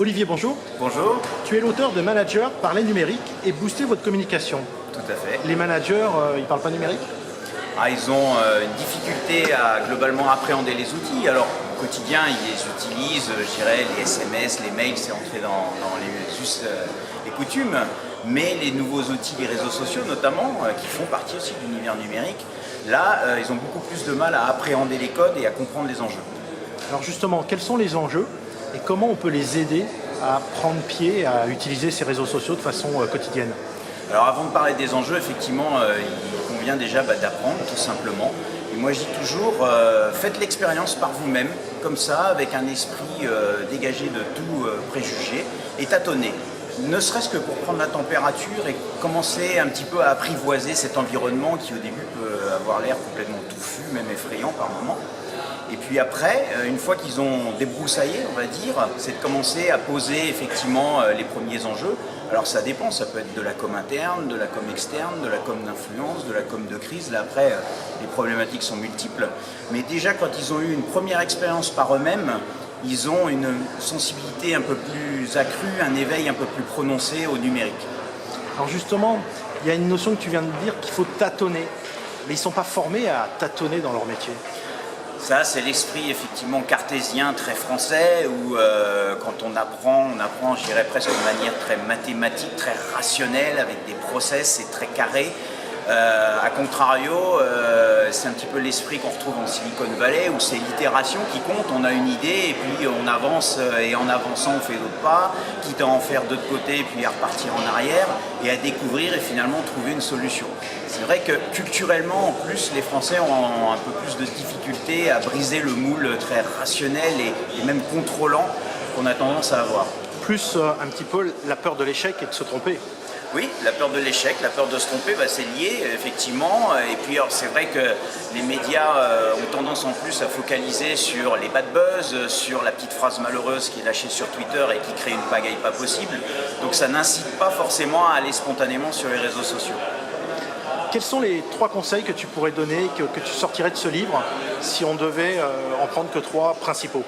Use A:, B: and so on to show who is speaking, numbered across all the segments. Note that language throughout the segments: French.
A: Olivier, bonjour.
B: Bonjour.
A: Tu es l'auteur de Manager, parler numérique et booster votre communication.
B: Tout à fait.
A: Les managers, ils parlent pas numérique?
B: Ils ont une difficulté à globalement appréhender les outils. Alors au quotidien, ils les utilisent, je dirais, les SMS, les mails, c'est entré dans les us et coutumes. Mais les nouveaux outils, les réseaux sociaux notamment, qui font partie aussi de l'univers numérique, là, ils ont beaucoup plus de mal à appréhender les codes et à comprendre les enjeux.
A: Alors justement, quels sont les enjeux et comment on peut les aider à prendre pied, à utiliser ces réseaux sociaux de façon quotidienne?
B: Alors avant de parler des enjeux, effectivement, il convient déjà d'apprendre tout simplement. Et moi je dis toujours, faites l'expérience par vous-même, comme ça, avec un esprit dégagé de tout préjugé, et tâtonnez. Ne serait-ce que pour prendre la température et commencer un petit peu à apprivoiser cet environnement qui au début peut avoir l'air complètement touffu, même effrayant par moments. Et puis après, une fois qu'ils ont débroussaillé, on va dire, c'est de commencer à poser effectivement les premiers enjeux. Alors ça dépend, ça peut être de la com interne, de la com externe, de la com d'influence, de la com de crise. Là après, les problématiques sont multiples. Mais déjà, quand ils ont eu une première expérience par eux-mêmes, ils ont une sensibilité un peu plus accrue, un éveil un peu plus prononcé au numérique.
A: Alors justement, il y a une notion que tu viens de dire qu'il faut tâtonner. Mais ils ne sont pas formés à tâtonner dans leur métier.
B: Ça, c'est l'esprit effectivement cartésien, très français, où quand on apprend, je dirais presque de manière très mathématique, très rationnelle, avec des process, c'est très carré. A contrario, c'est un petit peu l'esprit qu'on retrouve en Silicon Valley, où c'est l'itération qui compte, on a une idée, et puis on avance, et en avançant on fait d'autres pas, quitte à en faire d'autres côtés, et puis à repartir en arrière, et à découvrir et finalement trouver une solution. C'est vrai que culturellement, en plus, les Français ont un peu plus de difficulté à briser le moule très rationnel et même contrôlant qu'on a tendance à avoir.
A: Plus un petit peu la peur de l'échec et de se tromper.
B: Oui, la peur de l'échec, la peur de se tromper, c'est lié effectivement. Et puis c'est vrai que les médias ont tendance en plus à focaliser sur les bad buzz, sur la petite phrase malheureuse qui est lâchée sur Twitter et qui crée une pagaille pas possible. Donc ça n'incite pas forcément à aller spontanément sur les réseaux sociaux.
A: Quels sont les 3 conseils que tu pourrais donner, que tu sortirais de ce livre, si on devait en prendre que 3 principaux?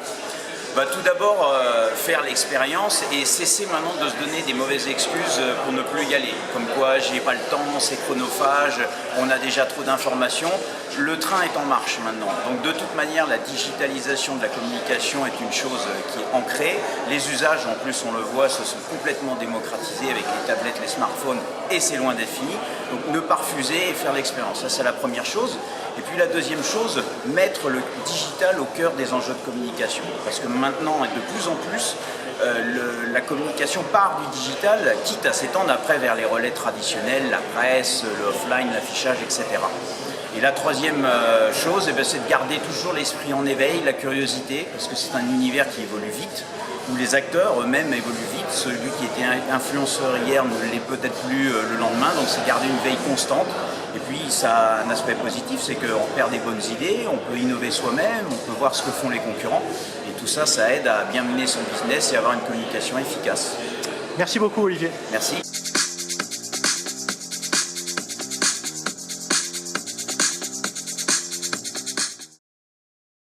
B: Tout d'abord, faire l'expérience et cesser maintenant de se donner des mauvaises excuses pour ne plus y aller. Comme quoi, j'ai pas le temps, c'est chronophage, on a déjà trop d'informations. Le train est en marche maintenant. Donc de toute manière, la digitalisation de la communication est une chose qui est ancrée. Les usages, en plus, on le voit, se sont complètement démocratisés avec les tablettes, les smartphones, et c'est loin d'être fini. Donc ne pas refuser et faire l'expérience. Ça, c'est la première chose. Et puis la deuxième chose, mettre le digital au cœur des enjeux de communication. Parce que maintenant, et de plus en plus, la communication part du digital, quitte à s'étendre après vers les relais traditionnels, la presse, l'offline, l'affichage, etc. Et la troisième chose, c'est de garder toujours l'esprit en éveil, la curiosité, parce que c'est un univers qui évolue vite, où les acteurs eux-mêmes évoluent vite. Celui qui était influenceur hier ne l'est peut-être plus le lendemain, donc c'est garder une veille constante. Et puis ça a un aspect positif, c'est qu'on perd des bonnes idées, on peut innover soi-même, on peut voir ce que font les concurrents. Et tout ça, ça aide à bien mener son business et avoir une communication efficace.
A: Merci beaucoup Olivier.
B: Merci.